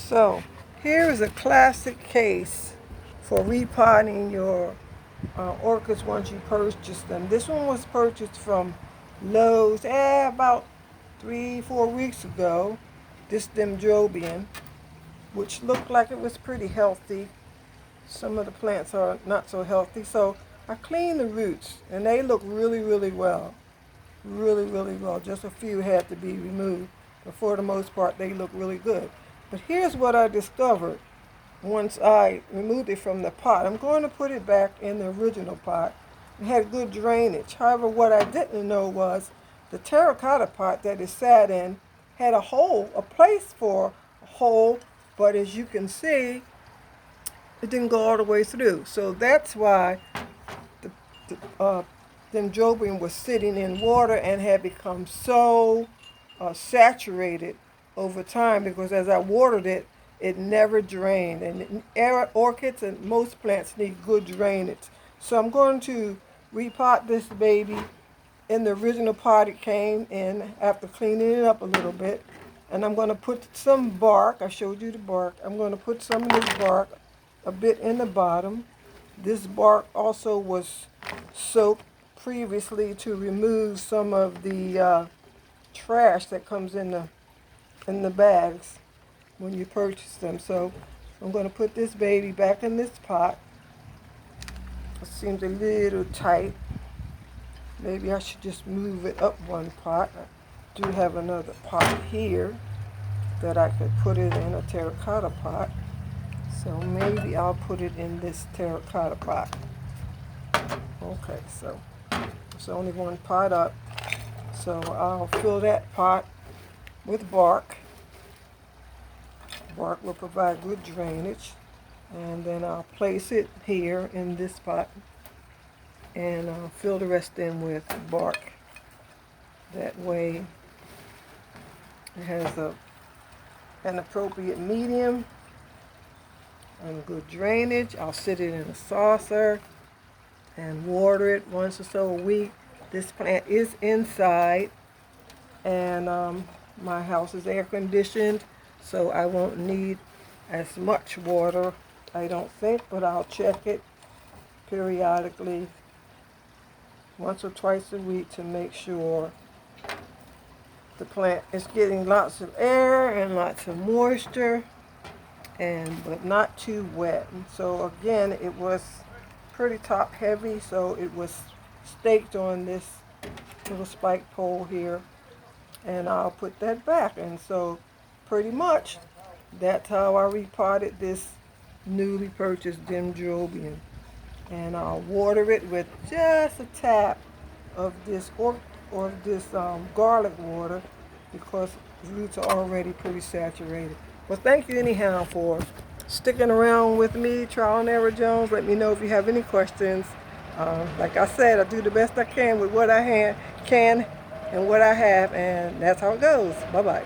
So here is a classic case for repotting your orchids once you purchase them. This one was purchased from Lowe's about 3-4 weeks ago. This Dendrobium, which looked like it was pretty healthy. Some of the plants are not so healthy. So I cleaned the roots and they look really well. Really well. Just a few had to be removed. But for the most part, they look really good. But here's what I discovered once I removed it from the pot. I'm going to put it back in the original pot. It had good drainage. However, what I didn't know was the terracotta pot that it sat in had a hole, a place for a hole, but as you can see, it didn't go all the way through. So that's why the Dendrobium was sitting in water and had become so saturated over time, because as I watered it, it never drained. And orchids and most plants need good drainage. So I'm going to repot this baby in the original pot it came in after cleaning it up a little bit. And I'm going to put some bark. I showed you the bark. I'm going to put some of this bark a bit in the bottom. This bark also was soaked previously to remove some of the trash that comes in the bags when you purchase them. So I'm going to put this baby back in this pot. It seems a little tight. Maybe I should just move it up one pot. I do have another pot here that I could put it in, a terracotta pot. So maybe I'll put it in this terracotta pot. Okay, so it's only one pot up. So I'll fill that pot with bark. Bark will provide good drainage. And then I'll place it here in this pot. And I'll fill the rest in with bark. That way it has an appropriate medium and good drainage. I'll sit it in a saucer and water it once or so a week. This plant is inside, and my house is air conditioned, so I won't need as much water, I don't think, but I'll check it periodically once or twice a week to make sure the plant is getting lots of air and lots of moisture, but not too wet. And so again, it was pretty top heavy, so it was staked on this little spike pole here, and I'll put that back. And so pretty much that's how I repotted this newly purchased Dendrobium. And I'll water it with just a tap of this garlic water, because the roots are already pretty saturated. Well, thank you anyhow for sticking around with me, Trial and Error Jones. Let me know if you have any questions. Like I said, I do the best I can with what I can and what I have, and that's how it goes. Bye-bye.